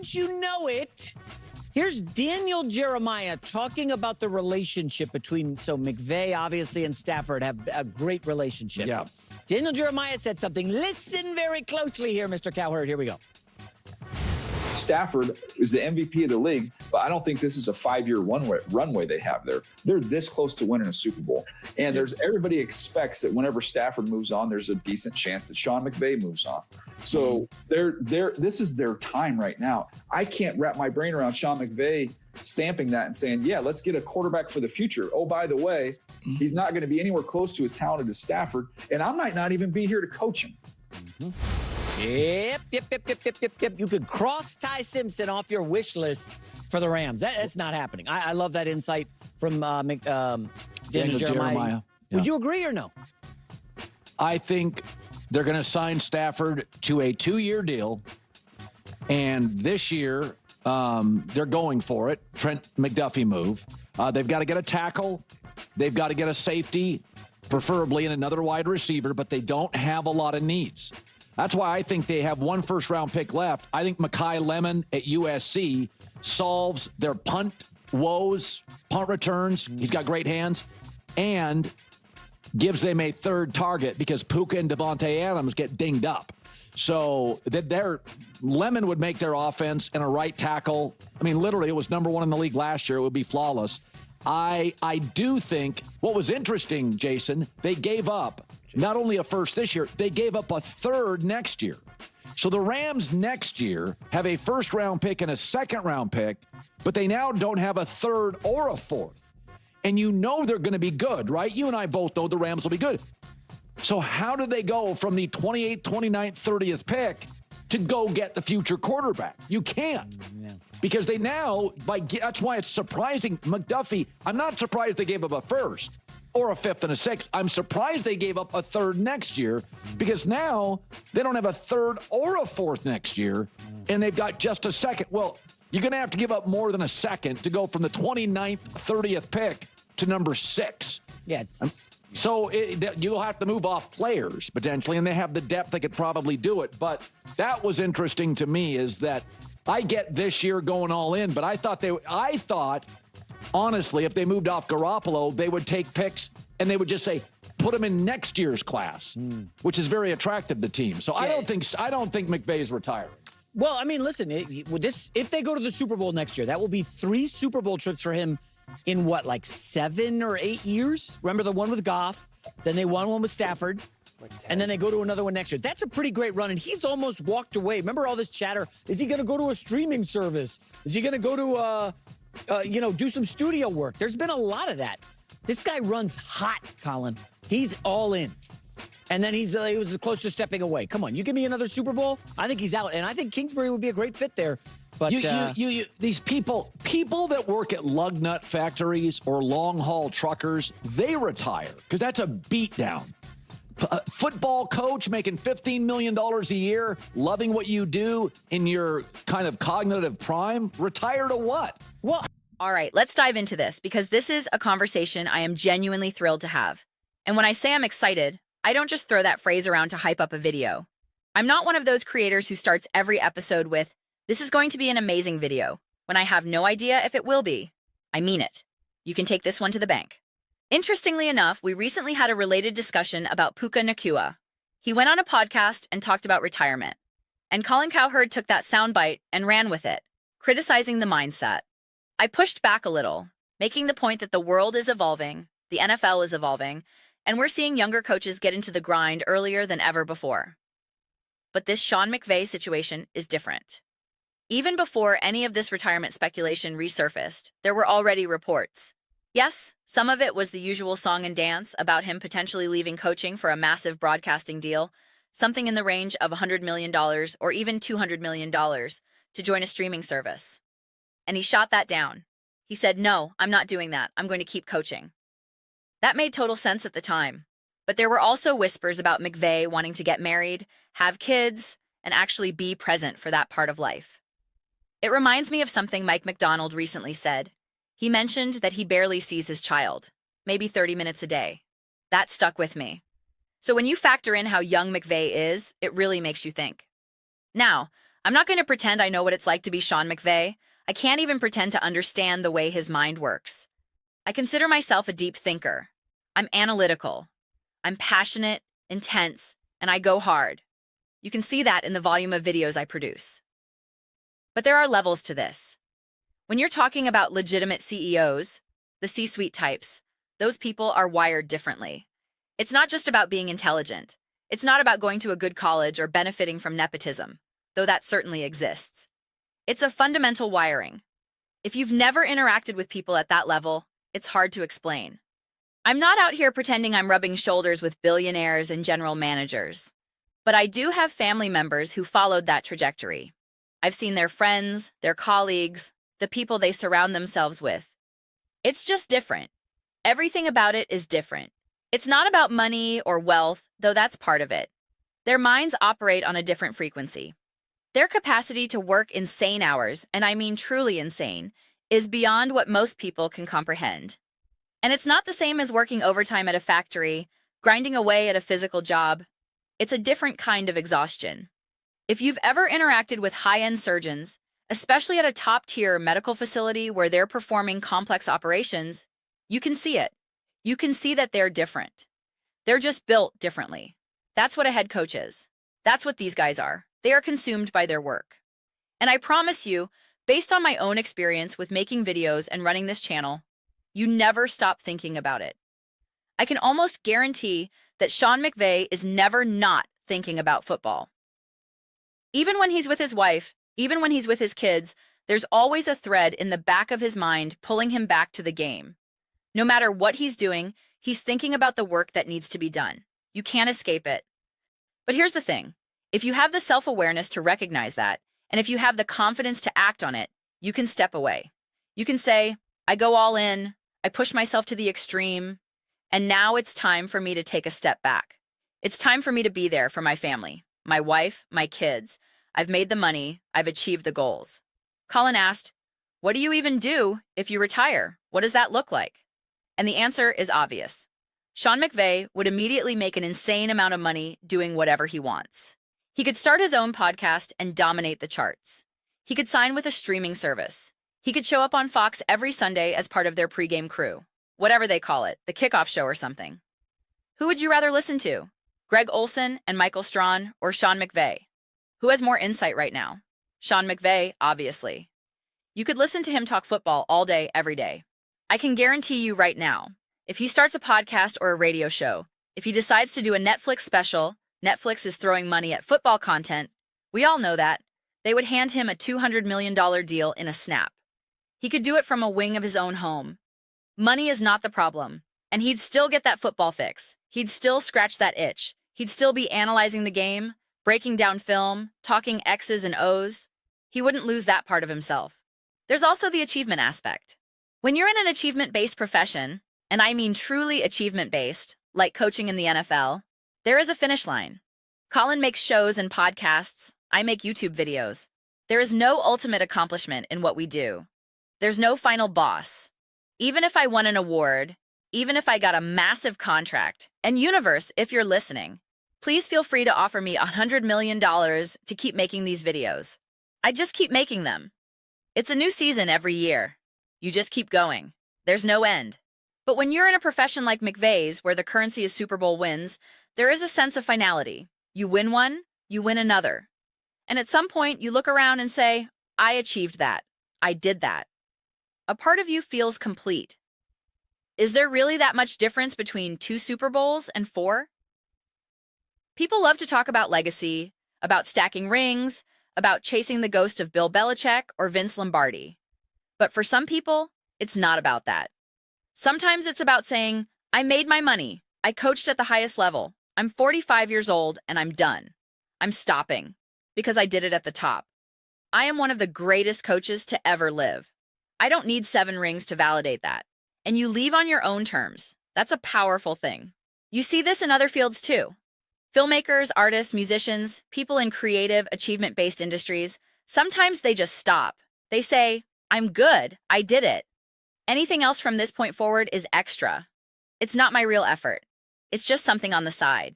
You know it. Here's Daniel Jeremiah talking about the relationship between, so McVay, obviously, and Stafford have a great relationship. Yeah. Daniel Jeremiah said something. Listen very closely here, Mr. Cowherd. Here we go. Stafford is the MVP of the league, but I don't think this is a 5-year runway they have there. They're this close to winning a Super Bowl. And everybody expects that whenever Stafford moves on, there's a decent chance that Sean McVay moves on. So this is their time right now. I can't wrap my brain around Sean McVay stamping that and saying, yeah, let's get a quarterback for the future. Oh, by the way, he's not going to be anywhere close to as talented as Stafford, and I might not even be here to coach him. Yep. You could cross Ty Simpson off your wish list for the Rams. That's not happening. I love that insight from Daniel Jeremiah. Yeah. Would you agree or no? I think they're going to sign Stafford to a 2-year deal, and this year they're going for it. Trent McDuffie move. They've got to get a tackle. They've got to get a safety, preferably and another wide receiver, but they don't have a lot of needs. That's why I think they have one first-round pick left. I think Mekhi Lemon at USC solves their punt woes, punt returns. He's got great hands, and gives them a third target because Puka and Devontae Adams get dinged up. So their Lemon would make their offense, and a right tackle. I mean, literally, it was number 1 in the league last year. It would be flawless. I do think what was interesting, Jason, they gave up not only a first this year, they gave up a third next year. So the Rams next year have a first-round pick and a second-round pick, but they now don't have a third or a fourth. And you know they're going to be good, right? You and I both know the Rams will be good. So how do they go from the 28th, 29th, 30th pick to go get the future quarterback? You can't. Yeah. Because they now, that's why it's surprising. McDuffie, I'm not surprised they gave up a first or a fifth and a sixth. I'm surprised they gave up a third next year, because now they don't have a third or a fourth next year, and they've got just a second. Well, you're going to have to give up more than a second to go from the 29th, 30th pick to number 6. Yeah, so you'll have to move off players potentially, and they have the depth they could probably do it. But that was interesting to me, is that I get this year going all in, but I thought honestly, if they moved off Garoppolo, they would take picks and they would just say, put them in next year's class, which is very attractive to teams. So I don't think McVay is retiring. Well, I mean, listen, if they go to the Super Bowl next year, that will be 3 Super Bowl trips for him in what, like 7 or 8 years? Remember the one with Goff, then they won one with Stafford, and then they go to another one next year. That's a pretty great run, and he's almost walked away. Remember all this chatter? Is he going to go to a streaming service? Is he going to go to, do some studio work? There's been a lot of that. This guy runs hot, Colin. He's all in. And then he was close to stepping away. Come on, you give me another Super Bowl, I think he's out. And I think Kingsbury would be a great fit there. But these people that work at lug nut factories or long haul truckers, they retire because that's a beatdown. Football coach making $15 million a year, loving what you do in your kind of cognitive prime, retire to what? Well, all right, let's dive into this, because this is a conversation I am genuinely thrilled to have. And when I say I'm excited, I don't just throw that phrase around to hype up a video. I'm not one of those creators who starts every episode with, "This is going to be an amazing video," when I have no idea if it will be. I mean it. You can take this one to the bank. Interestingly enough, we recently had a related discussion about Puka Nacua. He went on a podcast and talked about retirement. And Colin Cowherd took that soundbite and ran with it, criticizing the mindset. I pushed back a little, making the point that the world is evolving, the NFL is evolving, and we're seeing younger coaches get into the grind earlier than ever before. But this Sean McVay situation is different. Even before any of this retirement speculation resurfaced, there were already reports. Yes, some of it was the usual song and dance about him potentially leaving coaching for a massive broadcasting deal, something in the range of $100 million or even $200 million to join a streaming service. And he shot that down. He said, "No, I'm not doing that. I'm going to keep coaching." That made total sense at the time. But there were also whispers about McVay wanting to get married, have kids, and actually be present for that part of life. It reminds me of something Mike McDonald recently said. He mentioned that he barely sees his child, maybe 30 minutes a day. That stuck with me. So when you factor in how young McVay is, it really makes you think. Now, I'm not going to pretend I know what it's like to be Sean McVay. I can't even pretend to understand the way his mind works. I consider myself a deep thinker. I'm analytical. I'm passionate, intense, and I go hard. You can see that in the volume of videos I produce. But there are levels to this. When you're talking about legitimate CEOs, the C-suite types, those people are wired differently. It's not just about being intelligent. It's not about going to a good college or benefiting from nepotism, though that certainly exists. It's a fundamental wiring. If you've never interacted with people at that level, it's hard to explain. I'm not out here pretending I'm rubbing shoulders with billionaires and general managers, but I do have family members who followed that trajectory. I've seen their friends, their colleagues, the people they surround themselves with. It's just different. Everything about it is different. It's not about money or wealth, though that's part of it. Their minds operate on a different frequency. Their capacity to work insane hours, and I mean truly insane, is beyond what most people can comprehend. And it's not the same as working overtime at a factory, grinding away at a physical job. It's a different kind of exhaustion. If you've ever interacted with high-end surgeons, especially at a top-tier medical facility where they're performing complex operations, you can see it. You can see that they're different. They're just built differently. That's what a head coach is. That's what these guys are. They are consumed by their work. And I promise you, based on my own experience with making videos and running this channel, you never stop thinking about it. I can almost guarantee that Sean McVay is never not thinking about football. Even when he's with his wife, even when he's with his kids, there's always a thread in the back of his mind pulling him back to the game. No matter what he's doing, he's thinking about the work that needs to be done. You can't escape it. But here's the thing. If you have the self-awareness to recognize that, and if you have the confidence to act on it, you can step away. You can say, I go all in, I push myself to the extreme, and now it's time for me to take a step back. It's time for me to be there for my family, my wife, my kids. I've made the money, I've achieved the goals. Colin asked, what do you even do if you retire? What does that look like? And the answer is obvious. Sean McVay would immediately make an insane amount of money doing whatever he wants. He could start his own podcast and dominate the charts. He could sign with a streaming service. He could show up on Fox every Sunday as part of their pregame crew, whatever they call it, the kickoff show or something. Who would you rather listen to? Greg Olsen and Michael Strawn or Sean McVay? Who has more insight right now? Sean McVay, obviously. You could listen to him talk football all day, every day. I can guarantee you right now, if he starts a podcast or a radio show, if he decides to do a Netflix special, Netflix is throwing money at football content, we all know that, they would hand him a $200 million deal in a snap. He could do it from a wing of his own home. Money is not the problem, and he'd still get that football fix. He'd still scratch that itch. He'd still be analyzing the game, breaking down film, talking X's and O's. He wouldn't lose that part of himself. There's also the achievement aspect. When you're in an achievement-based profession, and I mean truly achievement-based, like coaching in the NFL, there is a finish line. Colin makes shows and podcasts. I make YouTube videos. There is no ultimate accomplishment in what we do. There's no final boss. Even if I won an award, even if I got a massive contract, and universe, if you're listening, please feel free to offer me $100 million to keep making these videos. I just keep making them. It's a new season every year. You just keep going. There's no end. But when you're in a profession like McVay's, where the currency is Super Bowl wins, there is a sense of finality. You win one, you win another. And at some point, you look around and say, I achieved that. I did that. A part of you feels complete. Is there really that much difference between 2 Super Bowls and 4? People love to talk about legacy, about stacking rings, about chasing the ghost of Bill Belichick or Vince Lombardi. But for some people, it's not about that. Sometimes it's about saying, I made my money. I coached at the highest level. I'm 45 years old and I'm done. I'm stopping because I did it at the top. I am one of the greatest coaches to ever live. I don't need 7 rings to validate that. And you leave on your own terms. That's a powerful thing. You see this in other fields too. Filmmakers, artists, musicians, people in creative, achievement-based industries, sometimes they just stop. They say, I'm good. I did it. Anything else from this point forward is extra. It's not my real effort. It's just something on the side.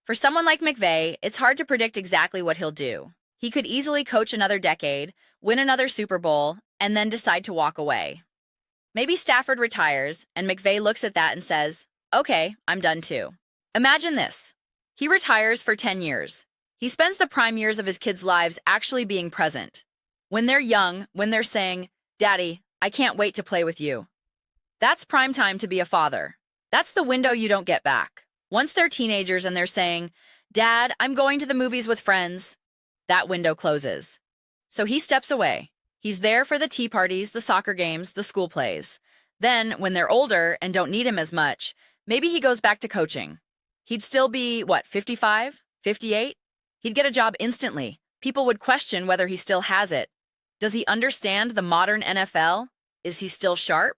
For someone like McVay, it's hard to predict exactly what he'll do. He could easily coach another decade, win another Super Bowl, and then decide to walk away. Maybe Stafford retires, and McVay looks at that and says, okay, I'm done too. Imagine this. He retires for 10 years. He spends the prime years of his kids' lives actually being present. When they're young, when they're saying, Daddy, I can't wait to play with you. That's prime time to be a father. That's the window you don't get back. Once they're teenagers and they're saying, Dad, I'm going to the movies with friends, that window closes. So he steps away. He's there for the tea parties, the soccer games, the school plays. Then, when they're older and don't need him as much, maybe he goes back to coaching. He'd still be, 55, 58? He'd get a job instantly. People would question whether he still has it. Does he understand the modern NFL? Is he still sharp?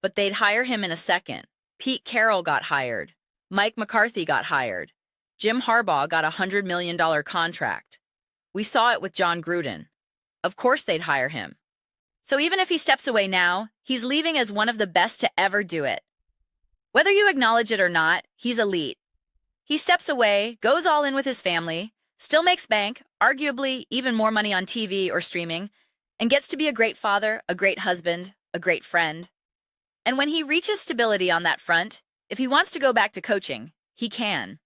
But they'd hire him in a second. Pete Carroll got hired. Mike McCarthy got hired. Jim Harbaugh got a $100 million contract. We saw it with John Gruden. Of course they'd hire him. So even if he steps away now, he's leaving as one of the best to ever do it. Whether you acknowledge it or not, he's elite. He steps away, goes all in with his family, still makes bank, arguably even more money on TV or streaming, and gets to be a great father, a great husband, a great friend. And when he reaches stability on that front, if he wants to go back to coaching, he can.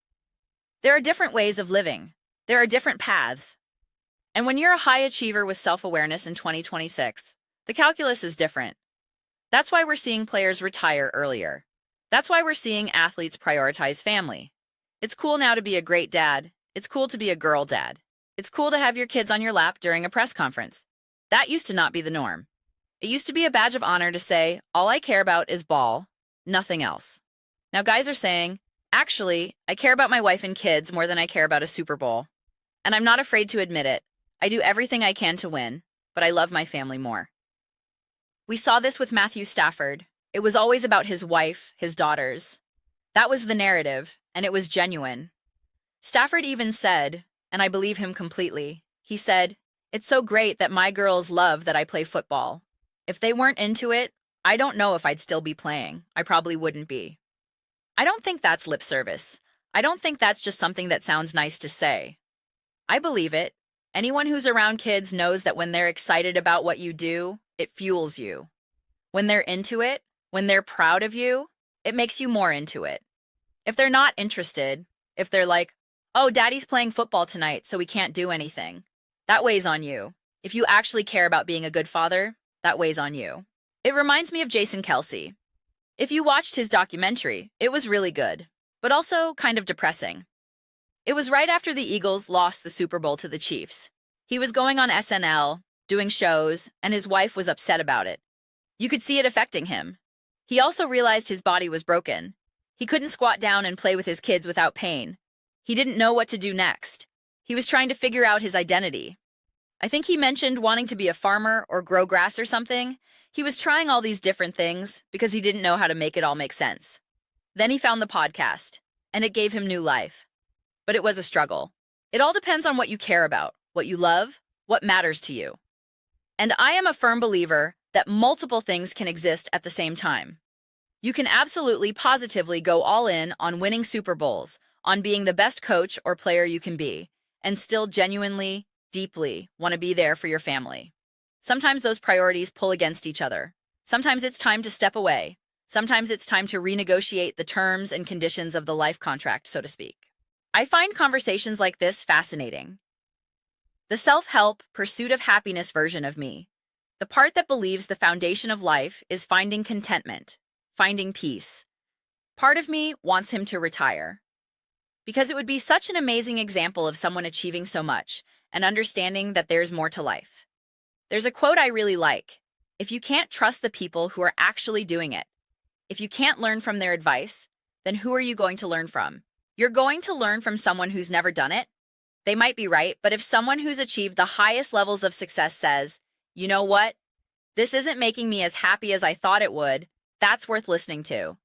There are different ways of living. There are different paths. And when you're a high achiever with self-awareness in 2026, the calculus is different. That's why we're seeing players retire earlier. That's why we're seeing athletes prioritize family. It's cool now to be a great dad. It's cool to be a girl dad. It's cool to have your kids on your lap during a press conference. That used to not be the norm. It used to be a badge of honor to say, all I care about is ball, nothing else. Now guys are saying, actually, I care about my wife and kids more than I care about a Super Bowl. And I'm not afraid to admit it. I do everything I can to win, but I love my family more. We saw this with Matthew Stafford. It was always about his wife, his daughters. That was the narrative, and it was genuine. Stafford even said, and I believe him completely, he said, it's so great that my girls love that I play football. If they weren't into it, I don't know if I'd still be playing. I probably wouldn't be. I don't think that's lip service. I don't think that's just something that sounds nice to say. I believe it. Anyone who's around kids knows that when they're excited about what you do, it fuels you. When they're into it, when they're proud of you, it makes you more into it. If they're not interested, if they're like, oh, daddy's playing football tonight, so we can't do anything, that weighs on you. If you actually care about being a good father, that weighs on you. It reminds me of Jason Kelce. If you watched his documentary, it was really good, but also kind of depressing. It was right after the Eagles lost the Super Bowl to the Chiefs. He was going on SNL, doing shows, and his wife was upset about it. You could see it affecting him. He also realized his body was broken. He couldn't squat down and play with his kids without pain. He didn't know what to do next. He was trying to figure out his identity. I think he mentioned wanting to be a farmer or grow grass or something. He was trying all these different things because he didn't know how to make it all make sense. Then he found the podcast, and it gave him new life. But it was a struggle. It all depends on what you care about, what you love, what matters to you. And I am a firm believer that multiple things can exist at the same time. You can absolutely positively go all in on winning Super Bowls, on being the best coach or player you can be, and still genuinely, deeply want to be there for your family. Sometimes those priorities pull against each other. Sometimes it's time to step away. Sometimes it's time to renegotiate the terms and conditions of the life contract, so to speak. I find conversations like this fascinating. The self-help, pursuit of happiness version of me, the part that believes the foundation of life is finding contentment, finding peace. Part of me wants him to retire. Because it would be such an amazing example of someone achieving so much and understanding that there's more to life. There's a quote I really like. If you can't trust the people who are actually doing it, if you can't learn from their advice, then who are you going to learn from? You're going to learn from someone who's never done it. They might be right, but if someone who's achieved the highest levels of success says, you know what? This isn't making me as happy as I thought it would, that's worth listening to.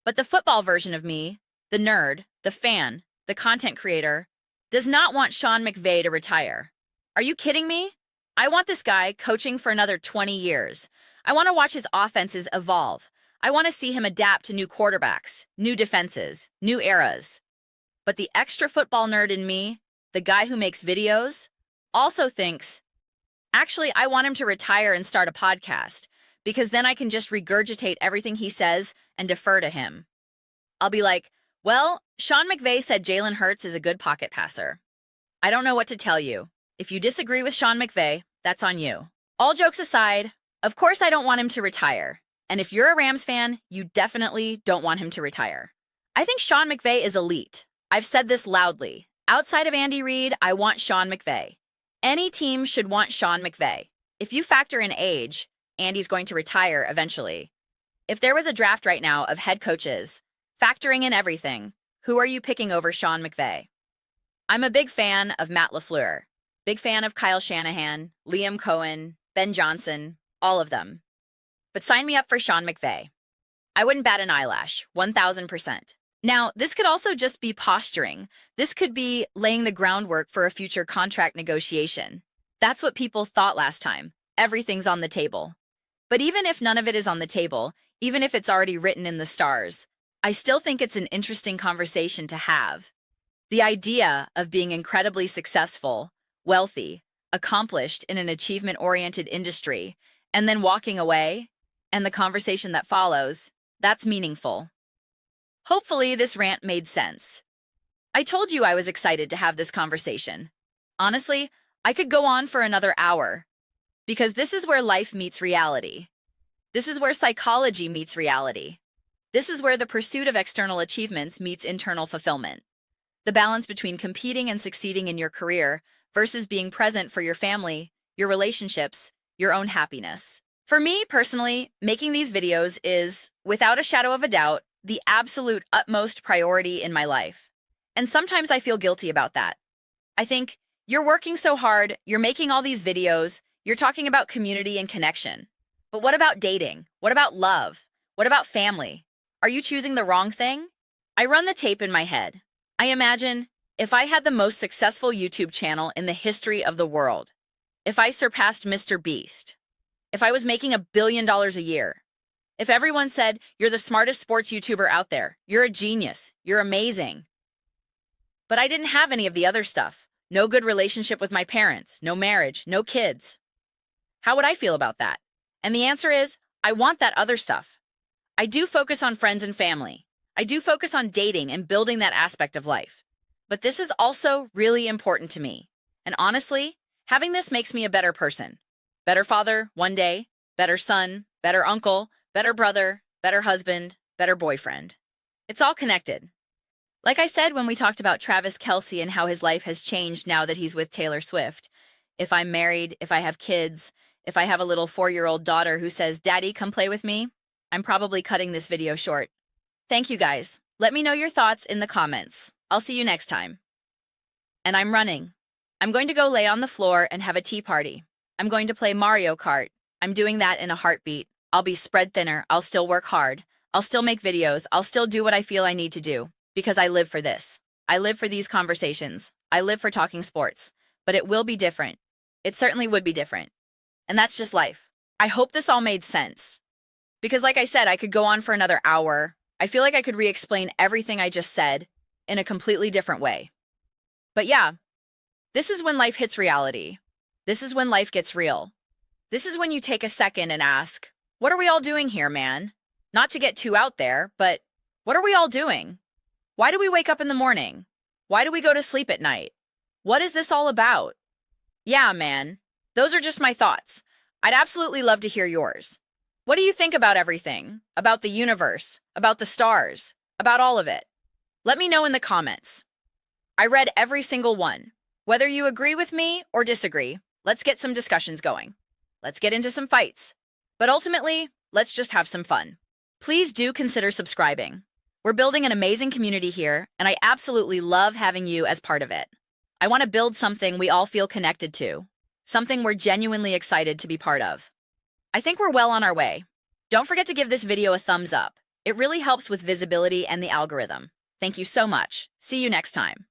But the football version of me, the nerd, the fan, the content creator, does not want Sean McVay to retire. Are you kidding me? I want this guy coaching for another 20 years. I want to watch his offenses evolve. I want to see him adapt to new quarterbacks, new defenses, new eras. But the extra football nerd in me, the guy who makes videos, also thinks, actually, I want him to retire and start a podcast because then I can just regurgitate everything he says and defer to him. I'll be like, well, Sean McVay said Jalen Hurts is a good pocket passer. I don't know what to tell you. If you disagree with Sean McVay, that's on you. All jokes aside, of course I don't want him to retire. And if you're a Rams fan, you definitely don't want him to retire. I think Sean McVay is elite. I've said this loudly. Outside of Andy Reid, I want Sean McVay. Any team should want Sean McVay. If you factor in age, Andy's going to retire eventually. If there was a draft right now of head coaches, factoring in everything, who are you picking over Sean McVay? I'm a big fan of Matt LaFleur. Big fan of Kyle Shanahan, Liam Cohen, Ben Johnson, all of them. But sign me up for Sean McVay. I wouldn't bat an eyelash, 1,000%. Now, this could also just be posturing. This could be laying the groundwork for a future contract negotiation. That's what people thought last time. Everything's on the table. But even if none of it is on the table, even if it's already written in the stars, I still think it's an interesting conversation to have. The idea of being incredibly successful, wealthy, accomplished in an achievement-oriented industry, and then walking away, and the conversation that follows, that's meaningful. Hopefully, this rant made sense. I told you I was excited to have this conversation. Honestly, I could go on for another hour, because this is where life meets reality. This is where psychology meets reality. This is where the pursuit of external achievements meets internal fulfillment. The balance between competing and succeeding in your career versus being present for your family, your relationships, your own happiness. For me, personally, making these videos is, without a shadow of a doubt, the absolute utmost priority in my life. And sometimes I feel guilty about that. I think, you're working so hard, you're making all these videos, you're talking about community and connection. But what about dating? What about love? What about family? Are you choosing the wrong thing? I run the tape in my head. I imagine if I had the most successful YouTube channel in the history of the world, if I surpassed Mr. Beast, if I was making $1 billion a year, if everyone said, you're the smartest sports YouTuber out there, you're a genius, you're amazing. But I didn't have any of the other stuff. No good relationship with my parents, no marriage, no kids. How would I feel about that? And the answer is, I want that other stuff. I do focus on friends and family. I do focus on dating and building that aspect of life. But this is also really important to me. And honestly, having this makes me a better person. Better father, one day. Better son, better uncle, better brother, better husband, better boyfriend. It's all connected. Like I said when we talked about Travis Kelce and how his life has changed now that he's with Taylor Swift. If I'm married, if I have kids, if I have a little 4-year-old daughter who says, Daddy, come play with me, I'm probably cutting this video short. Thank you guys. Let me know your thoughts in the comments. I'll see you next time. And I'm running. I'm going to go lay on the floor and have a tea party. I'm going to play Mario Kart. I'm doing that in a heartbeat. I'll be spread thinner. I'll still work hard. I'll still make videos. I'll still do what I feel I need to do because I live for this. I live for these conversations. I live for talking sports. But it will be different. It certainly would be different. And that's just life. I hope this all made sense. Because like I said, I could go on for another hour. I feel like I could re-explain everything I just said in a completely different way. But yeah, this is when life hits reality. This is when life gets real. This is when you take a second and ask, what are we all doing here, man? Not to get too out there, but what are we all doing? Why do we wake up in the morning? Why do we go to sleep at night? What is this all about? Yeah, man, those are just my thoughts. I'd absolutely love to hear yours. What do you think about everything? About the universe? About the stars? About all of it? Let me know in the comments. I read every single one. Whether you agree with me or disagree, let's get some discussions going. Let's get into some fights. But ultimately, let's just have some fun. Please do consider subscribing. We're building an amazing community here, and I absolutely love having you as part of it. I want to build something we all feel connected to, something we're genuinely excited to be part of. I think we're well on our way. Don't forget to give this video a thumbs up. It really helps with visibility and the algorithm. Thank you so much. See you next time.